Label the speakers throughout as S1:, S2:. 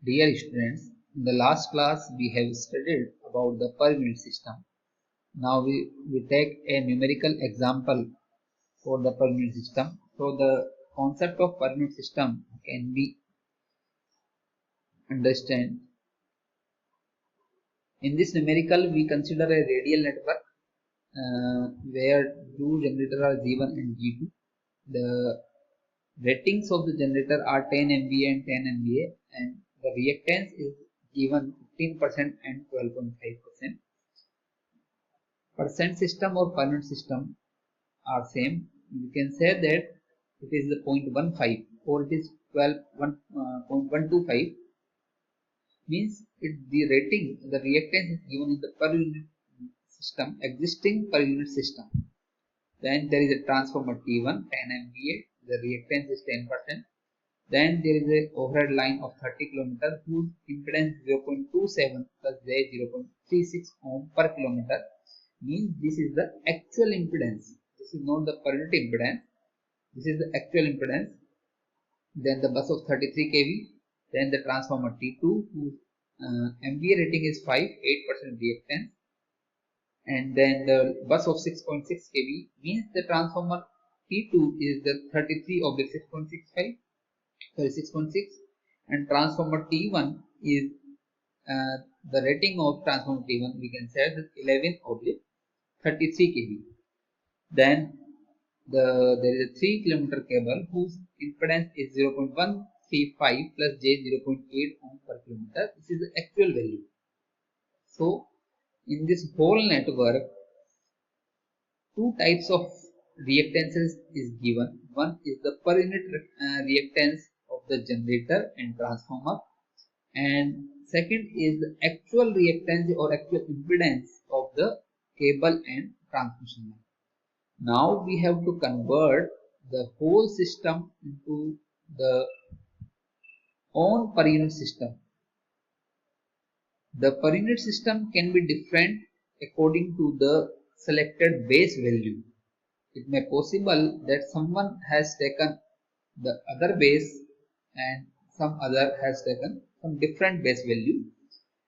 S1: Dear students, in the last class we have studied about the per unit system. Now we take a numerical example for the per unit system. So the concept of per unit system can be understood. In this numerical we consider a radial network where two generators are G1 and G2. The ratings of the generator are 10 MVA and 10 MVA, and the reactance is given 15% and 12.5%. Percent system or per unit system are same. You can say that it is the 0.15 or it is 0.125, means the rating, the reactance is given in the per unit system, existing per unit system. Then there is a transformer T1 10 MVA, the reactance is 10%. Then there is a overhead line of 30 km whose impedance 0.27 plus J 0.36 ohm per kilometer, means this is the actual impedance. This is not the per unit impedance. This is the actual impedance. Then the bus of 33 kV. Then the transformer T2 whose MVA rating is 5, 8% reactance. And then the bus of 6.6 kV, means the transformer T2 is the 33 of the 6.65, sorry 6.6, and transformer T1 is the rating of transformer T1 we can say that 11 of the 33 kV. Then there is a 3 km cable whose impedance is 0.135 plus J 0.8 ohm per kilometer. This is the actual value. So in this whole network, two types of reactances is given. One is the per unit reactance of the generator and transformer, and second is the actual reactance or actual impedance of the cable and transmission line. Now we have to convert the whole system into the own per unit system. The per unit system can be different according to the selected base value. It may possible that someone has taken the other base and some other has taken some different base value.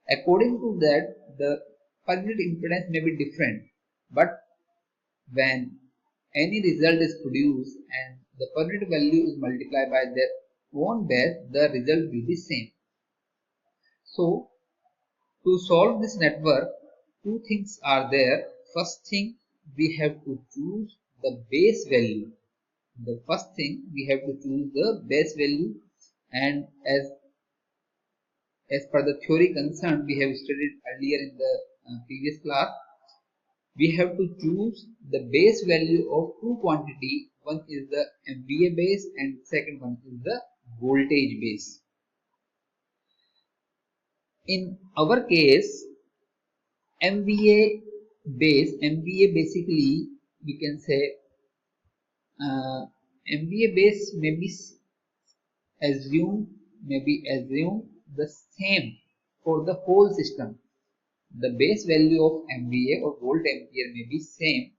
S1: According to that, the per unit impedance may be different, but when any result is produced and the per unit value is multiplied by their own base, the result will be same. So to solve this network, two things are there. First thing, we have to choose the base value. The first thing, we have to choose the base value, and as per the theory concerned, we have studied earlier in the previous class, we have to choose the base value of two quantity. One is the MVA base and second one is the voltage base. In our case, MVA basically we can say MVA base may be assumed the same for the whole system. The base value of MVA or volt ampere may be same,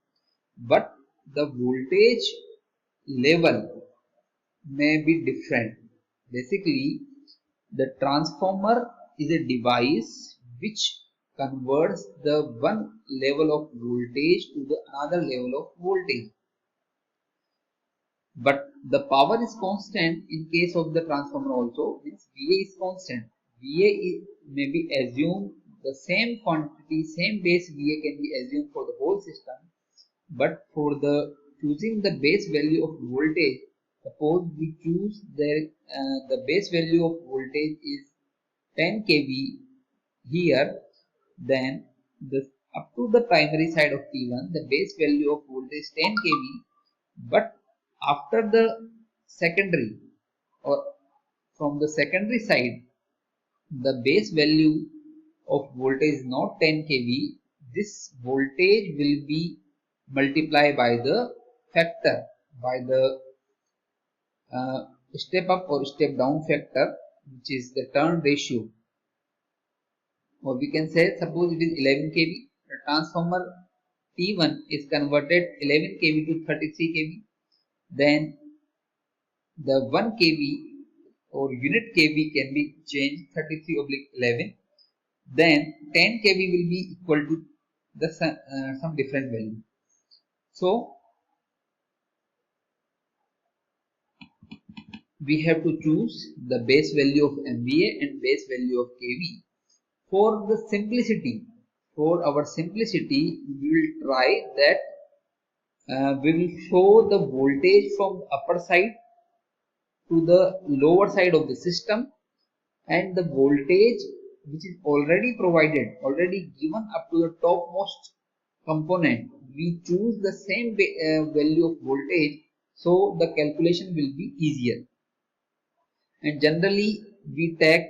S1: but the voltage level may be different. Basically, the transformer is a device which converts the one level of voltage to the another level of voltage. But the power is constant in case of the transformer also, means VA is constant. May be assumed the same quantity, same base VA can be assumed for the whole system, but for the choosing the base value of voltage, suppose we choose the base value of voltage is 10 kV here, then up to the primary side of T1 the base value of voltage is 10 kV, but after the secondary or from the secondary side the base value of voltage is not 10 kV. This voltage will be multiplied by the factor, by the step up or step down factor, which is the turn ratio. Or we can say, suppose it is 11 kV, the transformer T1 is converted 11 kV to 33 kV. Then the 1 kV or unit kV can be changed 33/11. Then 10 kV will be equal to the some different value. So we have to choose the base value of MVA and base value of kV. For the simplicity, for our simplicity, we will try that we will show the voltage from the upper side to the lower side of the system, and the voltage which is already provided, already given up to the topmost component, we choose the same value of voltage, so the calculation will be easier. And generally we take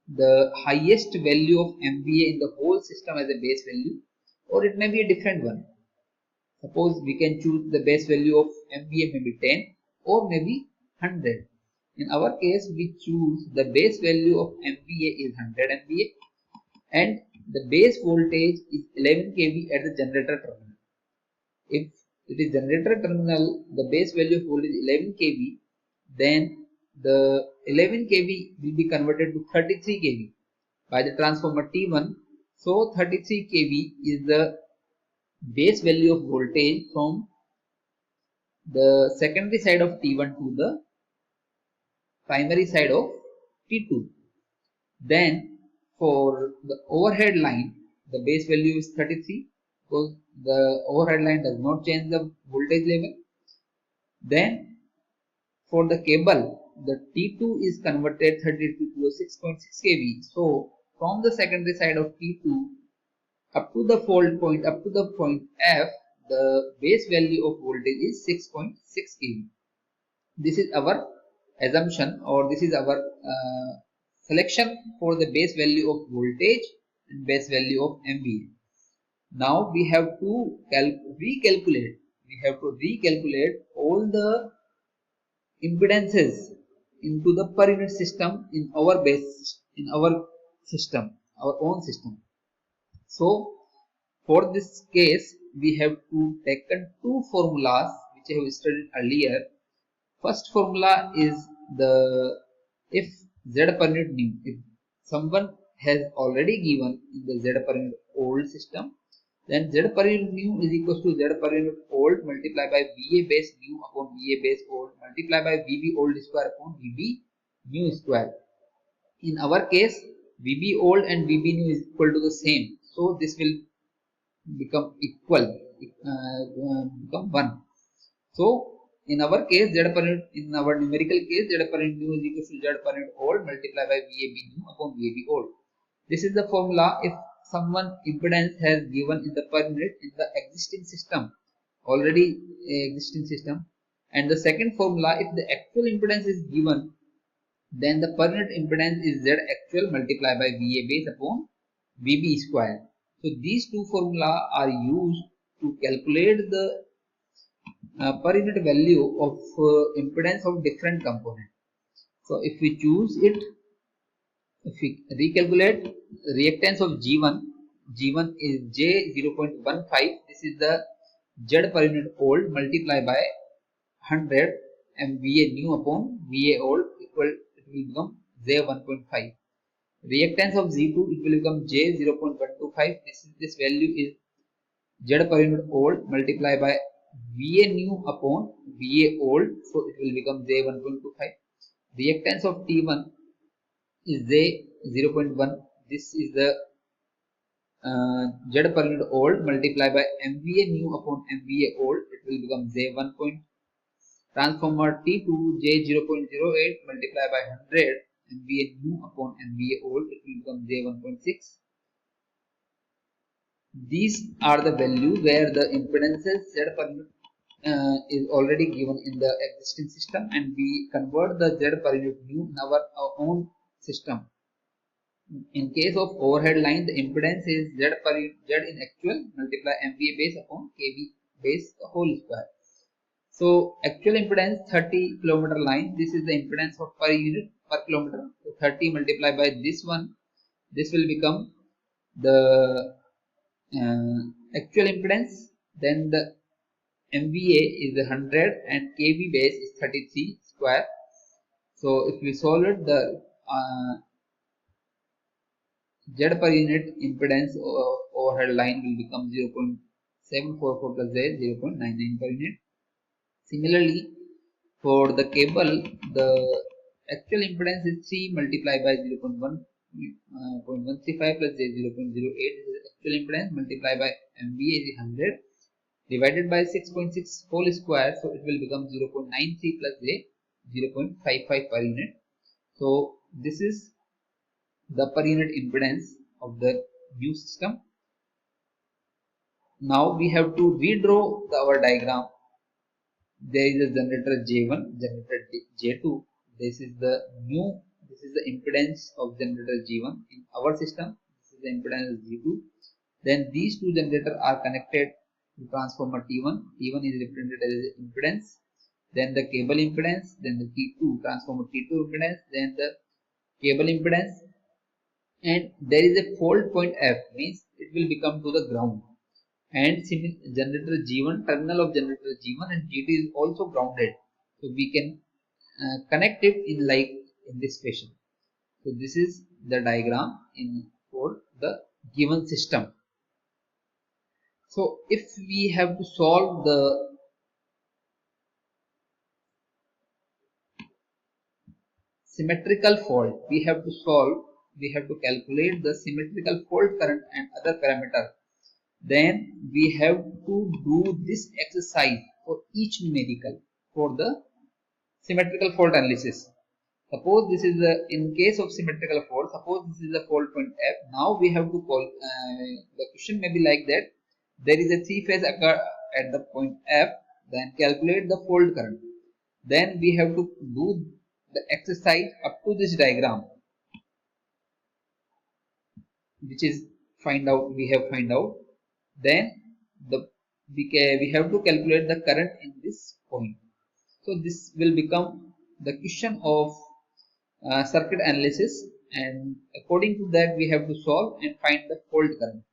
S1: the highest value of MVA in the whole system as a base value, or it may be a different one. Suppose we can choose the base value of MVA maybe 10 or maybe 100. In our case, we choose the base value of MVA is 100 MVA and the base voltage is 11 kV at the generator terminal. If it is generator terminal, the base value of voltage is 11 kV, then the 11 kV will be converted to 33 kV by the transformer T1. So 33 kV is the base value of voltage from the secondary side of T1 to the primary side of T2. Then for the overhead line, the base value is 33 because the overhead line does not change the voltage level. Then for the cable, the T2 is converted 32 to 6.6 kV. So from the secondary side of T2 up to the fault point, up to the point F, the base value of voltage is 6.6 kV. This is our assumption, or this is our selection for the base value of voltage and base value of MVA. Now we have to recalculate. We have to recalculate all the impedances into the per unit system in our system, our own system. So for this case, we have to take two formulas which I have studied earlier. First formula is the if Z per unit new. If someone has already given in the Z per unit old system, then Z per unit new is equals to Z per unit old multiplied by VA base new upon VA base old multiplied by VB old square upon VB new square. In our case, VB old and VB new is equal to the same, so this will become equal, become 1. So in our case, Z per unit, in our numerical case, Z per unit new is equal to Z per unit old multiplied by VAB new upon VAB old. This is the formula if someone impedance has given in the per unit in the existing system, already existing system. And the second formula, if the actual impedance is given, then the per unit impedance is Z actual multiplied by VA base upon VB square. So these two formula are used to calculate the per unit value of impedance of different component. So if we choose it, if we recalculate reactance of G1 is J0.15. This is the Z per unit old multiplied by 100 and VA new upon VA old equal, it will become J1.5. Reactance of Z2, it will become J0.125. This value is Z per unit old multiplied by VA new upon VA old, so it will become J1.25. Reactance of T1 is J0.1. This is the Z per unit old multiplied by MVA new upon MVA old, it will become J1. Transformer T2 J0.08 multiplied by 100 MVA new upon MVA old, it will become J1.6. These are the values where the impedances Z per unit is already given in the existing system, and we convert the Z per unit new in our own system. In case of overhead line, the impedance is Z per unit, Z in actual multiply MVA base upon kV base the whole square. So actual impedance 30 kilometer line, this is the impedance of per unit per kilometer. So 30 multiplied by this one, this will become the actual impedance. Then the MVA is 100 and kV base is 33 square. So So if we solve it, the Z per unit impedance overhead line will become 0.744 plus Z 0.99 per unit. Similarly, for the cable, the actual impedance is 3 multiplied by 0.135 plus J 0.08 is the actual impedance multiplied by MVA is 100 divided by 6.6 whole square, so it will become 0.93 plus J 0.55 per unit. So this is the per unit impedance of the new system. Now we have to redraw our diagram. There is a generator J1, generator J2. This is the impedance of generator G1 in our system. This is the impedance of G2. Then these two generators are connected to transformer T1. T1 is represented as impedance. Then the cable impedance. Then the T2 transformer T2 impedance. Then the cable impedance. And there is a fault point F, means it will become to the ground. And generator G1, terminal of generator G1 and G2 is also grounded. So we can connect it in like in this fashion. So this is the diagram for the given system. So if we have to solve the symmetrical fault, we have to calculate the symmetrical fault current and other parameter. Then we have to do this exercise for each numerical for the symmetrical fault analysis. Suppose this is in case of symmetrical fault, suppose this is the fault point F. Now we have to call the question may be like that. There is a three phase occur at the point F. Then calculate the fault current. Then we have to do the exercise up to this diagram, which is find out. Then we have to calculate the current in this point. So this will become the question of circuit analysis, and according to that we have to solve and find the fault current.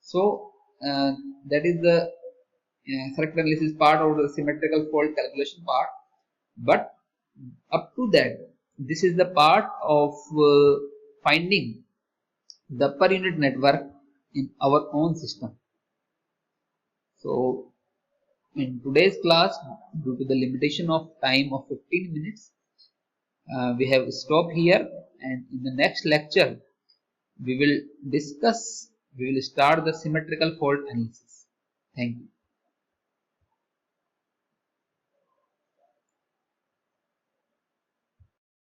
S1: So that is the circuit analysis part or the symmetrical fault calculation part. But up to that, this is the part of finding the per unit network in our own system. So in today's class, due to the limitation of time of 15 minutes, we have stopped here, and in the next lecture we will start the symmetrical fault analysis. Thank you.